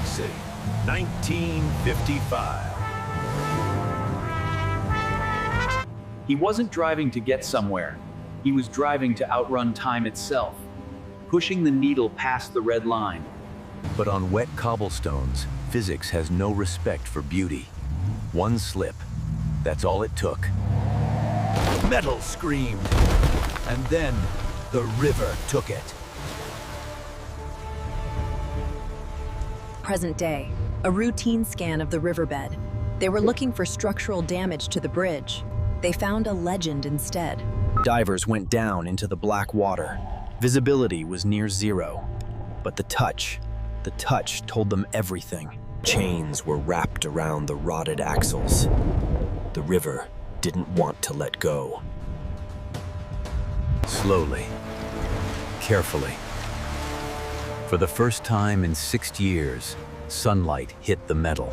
City, 1955. He wasn't driving to get somewhere. He was driving to outrun time itself, pushing the needle past the red line. But on wet cobblestones, physics has no respect for beauty. One slip, that's all it took. Metal screamed, and then the river took it. Present day, a routine scan of the riverbed. They were looking for structural damage to the bridge. They found a legend instead. Divers went down into the black water. Visibility was near zero, but the touch told them everything. Chains were wrapped around the rotted axles. The river didn't want to let go. Slowly, carefully. For the first time in 6 years, sunlight hit the metal.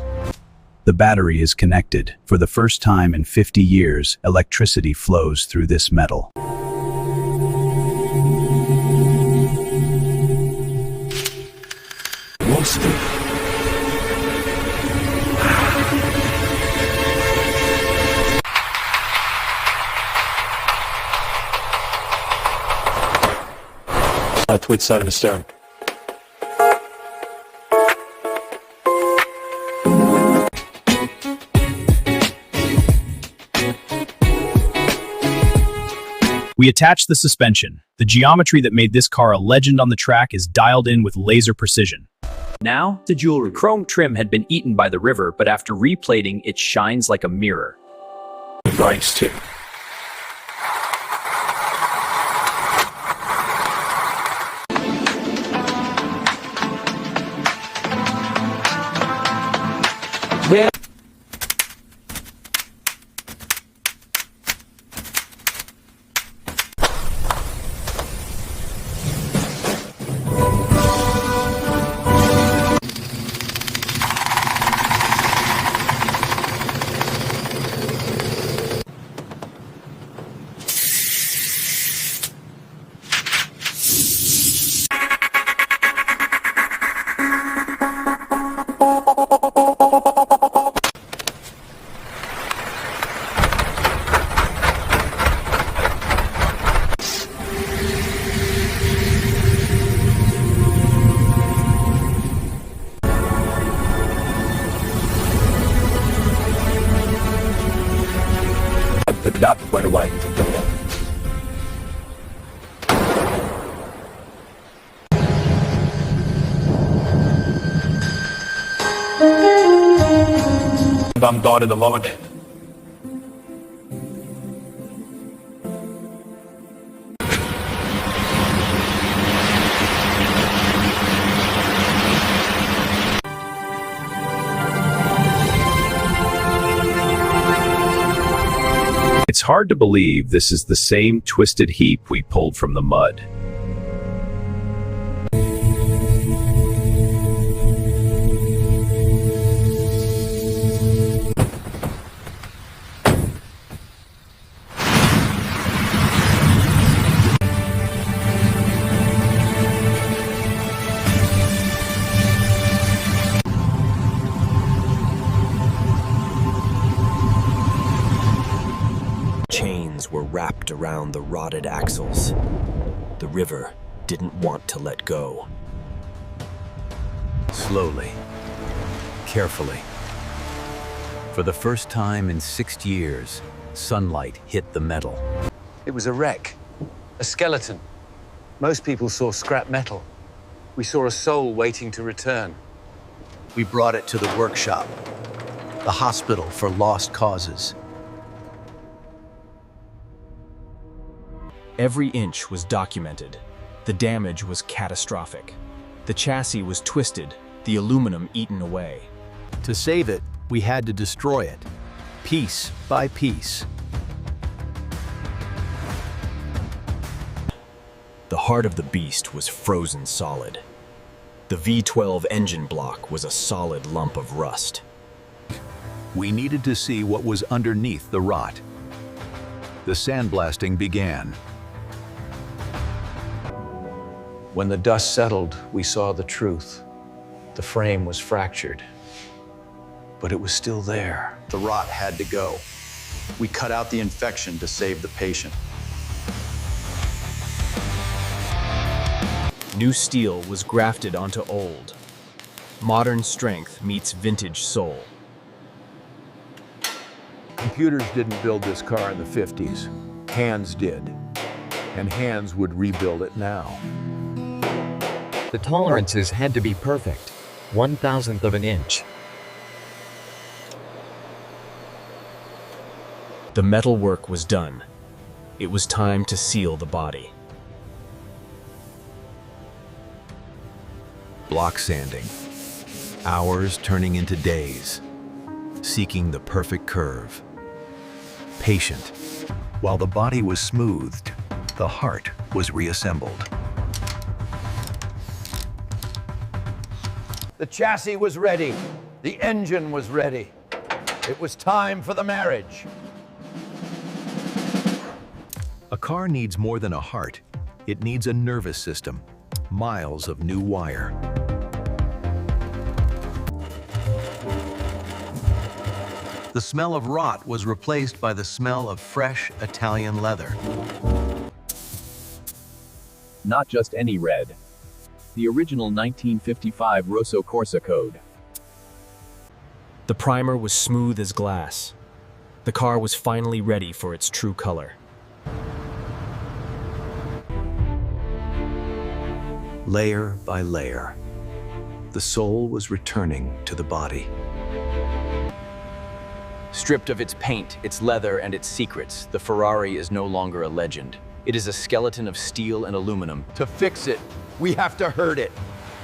The battery is connected. For the first time in 50 years, electricity flows through this metal. Tweed side of the stern. We attached the suspension. The geometry that made this car a legend on the track is dialed in with laser precision. Now, the jewelry. Chrome trim had been eaten by the river, but after replating, it shines like a mirror. Brakes too. That went away. I'm died at the moment. It's hard to believe this is the same twisted heap we pulled from the mud. Chains were wrapped around the rotted axles. The river didn't want to let go. Slowly, carefully. For the first time in 6 years, sunlight hit the metal. It was a wreck, a skeleton. Most people saw scrap metal. We saw a soul waiting to return. We brought it to the workshop, the hospital for lost causes. Every inch was documented. The damage was catastrophic. The chassis was twisted, the aluminum eaten away. To save it, we had to destroy it, piece by piece. The heart of the beast was frozen solid. The V12 engine block was a solid lump of rust. We needed to see what was underneath the rot. The sandblasting began. When the dust settled, we saw the truth. The frame was fractured, but it was still there. The rot had to go. We cut out the infection to save the patient. New steel was grafted onto old. Modern strength meets vintage soul. Computers didn't build this car in the 50s. Hands did. And hands would rebuild it now. The tolerances had to be perfect. 1,000th of an inch. The metalwork was done. It was time to seal the body. Block sanding. Hours turning into days. Seeking the perfect curve. Patient. While the body was smoothed, the heart was reassembled. The chassis was ready. The engine was ready. It was time for the marriage. A car needs more than a heart. It needs a nervous system. Miles of new wire. The smell of rot was replaced by the smell of fresh Italian leather. Not just any red. The original 1955 Rosso Corsa code. The primer was smooth as glass. The car was finally ready for its true color. Layer by layer, the soul was returning to the body. Stripped of its paint, its leather, and its secrets, the Ferrari is no longer a legend. It is a skeleton of steel and aluminum. To fix it, we have to hurt it.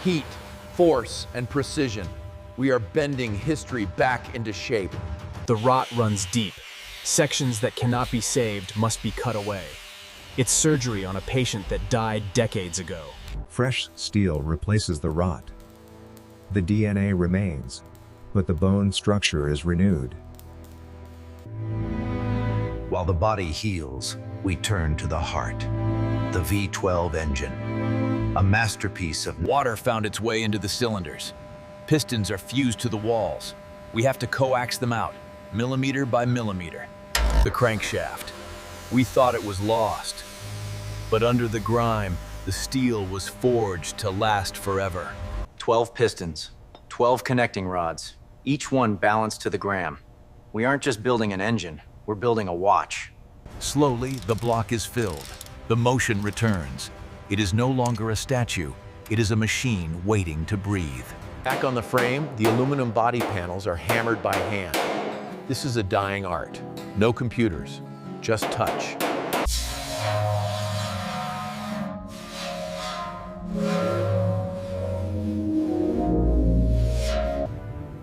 Heat, force, and precision. We are bending history back into shape. The rot runs deep. Sections that cannot be saved must be cut away. It's surgery on a patient that died decades ago. Fresh steel replaces the rot. The DNA remains, but the bone structure is renewed. While the body heals, we turn to the heart. The V12 engine, a masterpiece of Water found its way into the cylinders. Pistons are fused to the walls. We have to coax them out, millimeter by millimeter. The crankshaft. We thought it was lost. But under the grime, the steel was forged to last forever. 12 pistons, 12 connecting rods, each one balanced to the gram. We aren't just building an engine, we're building a watch. Slowly, the block is filled. The motion returns. It is no longer a statue. It is a machine waiting to breathe. Back on the frame, the aluminum body panels are hammered by hand. This is a dying art. No computers, just touch.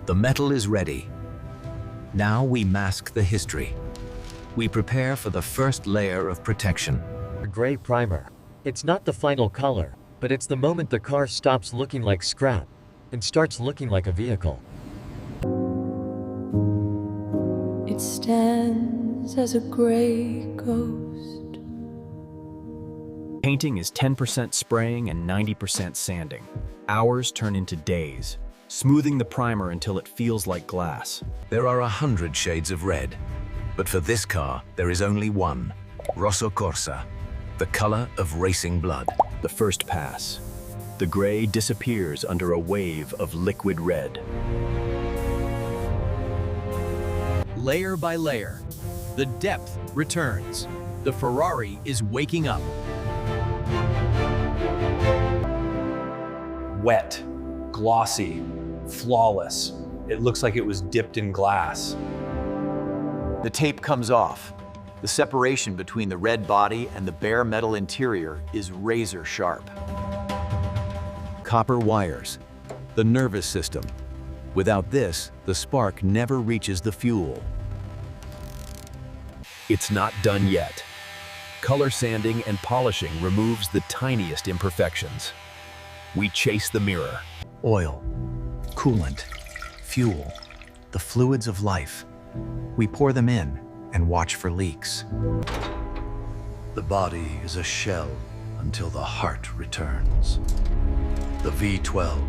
The metal is ready. Now we mask the history. We prepare for the first layer of protection. A gray primer. It's not the final color, but it's the moment the car stops looking like scrap and starts looking like a vehicle. It stands as a gray ghost. Painting is 10% spraying and 90% sanding. Hours turn into days, smoothing the primer until it feels like glass. There are 100 shades of red, but for this car, there is only one, Rosso Corsa, the color of racing blood. The first pass. The gray disappears under a wave of liquid red. Layer by layer, the depth returns. The Ferrari is waking up. Wet, glossy, flawless. It looks like it was dipped in glass. The tape comes off. The separation between the red body and the bare metal interior is razor sharp. Copper wires, the nervous system. Without this, the spark never reaches the fuel. It's not done yet. Color sanding and polishing removes the tiniest imperfections. We chase the mirror. Oil, coolant, fuel, the fluids of life. We pour them in and watch for leaks. The body is a shell until the heart returns. The V12,